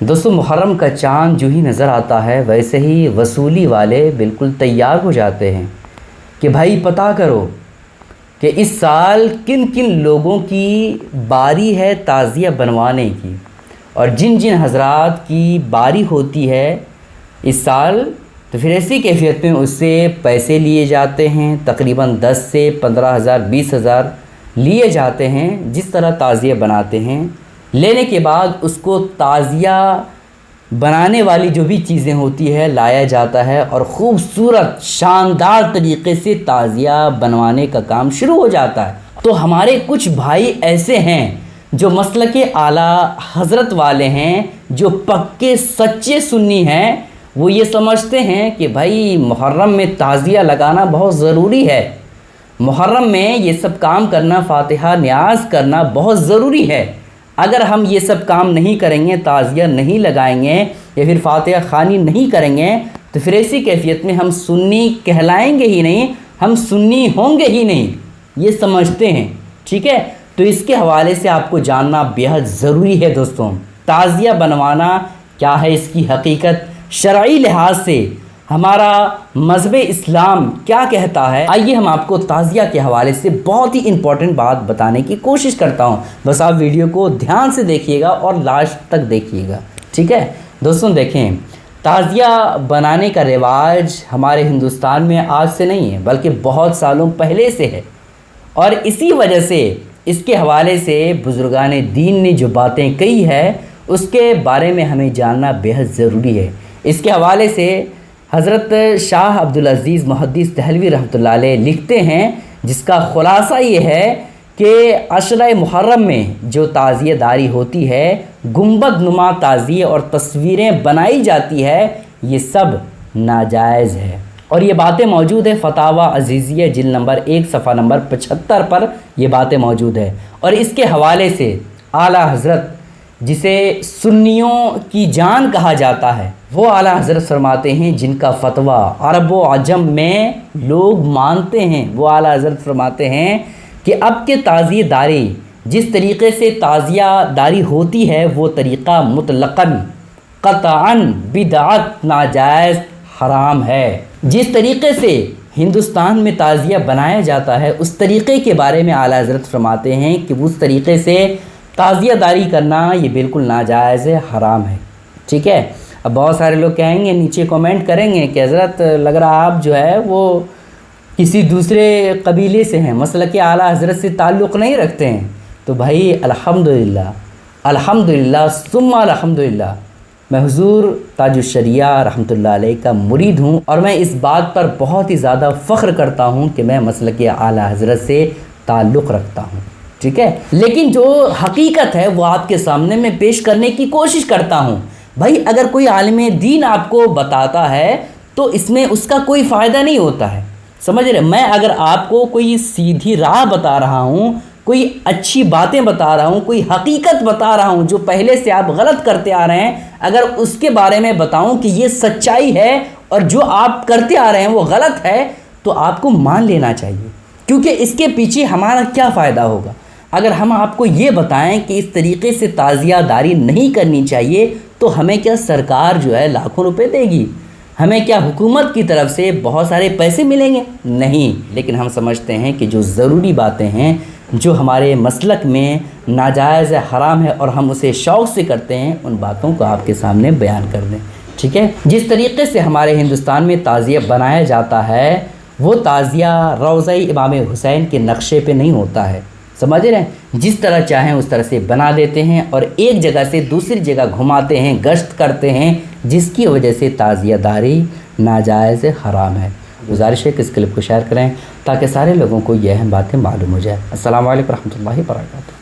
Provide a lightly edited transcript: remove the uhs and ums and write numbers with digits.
दोस्तों मुहर्रम का चाँद जो ही नज़र आता है वैसे ही वसूली वाले बिल्कुल तैयार हो जाते हैं कि भाई पता करो कि इस साल किन किन लोगों की बारी है ताज़िया बनवाने की, और जिन जिन हज़रात की बारी होती है इस साल तो फिर ऐसी कैफियत में उससे पैसे लिए जाते हैं। तकरीबन 10 से 15,000 20,000 लिए जाते हैं। जिस तरह ताज़िया बनाते हैं, लेने के बाद उसको ताज़िया बनाने वाली जो भी चीज़ें होती है लाया जाता है और ख़ूबसूरत शानदार तरीक़े से ताज़िया बनवाने का काम शुरू हो जाता है। तो हमारे कुछ भाई ऐसे हैं जो मसलके आला हज़रत वाले हैं, जो पक्के सच्चे सुन्नी हैं। वो ये समझते हैं कि भाई मुहर्रम में ताज़िया लगाना बहुत ज़रूरी है, मुहर्रम में ये सब काम करना, फ़ातिहा न्याज़ करना बहुत ज़रूरी है। अगर हम ये सब काम नहीं करेंगे, ताज़िया नहीं लगाएंगे या फिर फ़ातिहा ख़वानी नहीं करेंगे तो फिर ऐसी कैफियत में हम सुन्नी कहलाएंगे ही नहीं, हम सुन्नी होंगे ही नहीं, ये समझते हैं। ठीक है, तो इसके हवाले से आपको जानना बेहद ज़रूरी है दोस्तों। ताज़िया बनवाना क्या है, इसकी हकीकत शरई लिहाज से हमारा मज़हब इस्लाम क्या कहता है। आइए हम आपको ताज़िया के हवाले से बहुत ही इम्पॉर्टेंट बात बताने की कोशिश करता हूँ। बस आप वीडियो को ध्यान से देखिएगा और लास्ट तक देखिएगा। ठीक है दोस्तों, देखें, ताज़िया बनाने का रिवाज हमारे हिंदुस्तान में आज से नहीं है बल्कि बहुत सालों पहले से है, और इसी वजह से इसके हवाले से बुज़ुर्गान दीन ने जो बातें कही है उसके बारे में हमें जानना बेहद ज़रूरी है। इसके हवाले से हज़रत शाह अब्दुल अज़ीज़ मुहद्दिस दहलवी रहमतुल्लाह अलैह लिखते हैं, जिसका ख़ुलासा ये है कि अशरा मुहर्रम में जो ताज़िया दारी होती है, गुंबद नुमा ताज़िए और तस्वीरें बनाई जाती है, ये सब नाजायज़ है। और ये बातें मौजूद है फतावा अज़ीज़िया जिल्द नंबर 1 सफ़ा नंबर 75 पर ये बातें मौजूद है। और इसके हवाले से आला हज़रत, जिसे सुन्नियों की जान कहा जाता है, वो आला हज़रत फरमाते हैं, जिनका फतवा अरब व अजम में लोग मानते हैं, वो आला हज़रत फरमाते हैं कि अब के ताज़िया दारी, जिस तरीक़े से ताज़िया दारी होती है वो तरीक़ा मुतलक़न क़तअन बिदअत नाजायज़ हराम है। जिस तरीक़े से हिंदुस्तान में ताज़िया बनाया जाता है उस तरीक़े के बारे में आला हज़रत फरमाते हैं कि उस तरीक़े से ताज़िया दारी करना ये बिल्कुल नाजायज़ है, हराम है। ठीक है, अब बहुत सारे लोग कहेंगे, नीचे कमेंट करेंगे कि हज़रत लग रहा आप जो है वो किसी दूसरे कबीले से हैं, मसलके आला हज़रत से ताल्लुक़ नहीं रखते हैं। तो भाई अल्हम्दुलिल्लाह अल्हम्दुलिल्लाह सुम्मा अल्हम्दुलिल्लाह, मैं हुज़ूर ताजुश्शरिया रहमतुल्लाह अलैह का मुरीद हूँ और मैं इस बात पर बहुत ही ज़्यादा फ़ख्र करता हूँ कि मैं मसलके आला हज़रत से ताल्लुक़ रखता हूँ। ठीक है, लेकिन जो हकीकत है वो आपके सामने मैं पेश करने की कोशिश करता हूँ। भाई अगर कोई आलिम दीन आपको बताता है तो इसमें उसका कोई फ़ायदा नहीं होता है, समझ रहे। मैं अगर आपको कोई सीधी राह बता रहा हूँ, कोई अच्छी बातें बता रहा हूँ, कोई हकीकत बता रहा हूँ जो पहले से आप गलत करते आ रहे हैं, अगर उसके बारे में बताऊँ कि ये सच्चाई है और जो आप करते आ रहे हैं वो गलत है, तो आपको मान लेना चाहिए, क्योंकि इसके पीछे हमारा क्या फ़ायदा होगा। अगर हम आपको ये बताएं कि इस तरीक़े से ताज़िया दारी नहीं करनी चाहिए तो हमें क्या सरकार जो है लाखों रुपए देगी, हमें क्या हुकूमत की तरफ से बहुत सारे पैसे मिलेंगे? नहीं। लेकिन हम समझते हैं कि जो ज़रूरी बातें हैं, जो हमारे मसलक में नाजायज़ है, हराम है और हम उसे शौक़ से करते हैं, उन बातों को आपके सामने बयान कर दें। ठीक है, जिस तरीक़े से हमारे हिंदुस्तान में ताज़िया बनाया जाता है वो ताज़िया रोज़ा इमाम हुसैन के नक्शे पे नहीं होता है, समझ रहे हैं। जिस तरह चाहें उस तरह से बना देते हैं और एक जगह से दूसरी जगह घुमाते हैं, गश्त करते हैं, जिसकी वजह से ताज़िया दारी नाजायज़ हराम है। गुजारिश है कि इस क्लिप को शेयर करें ताकि सारे लोगों को यह बातें मालूम हो जाए। अस्सलामु अलैकुम रहमतुल्लाहि व बरकातुहू।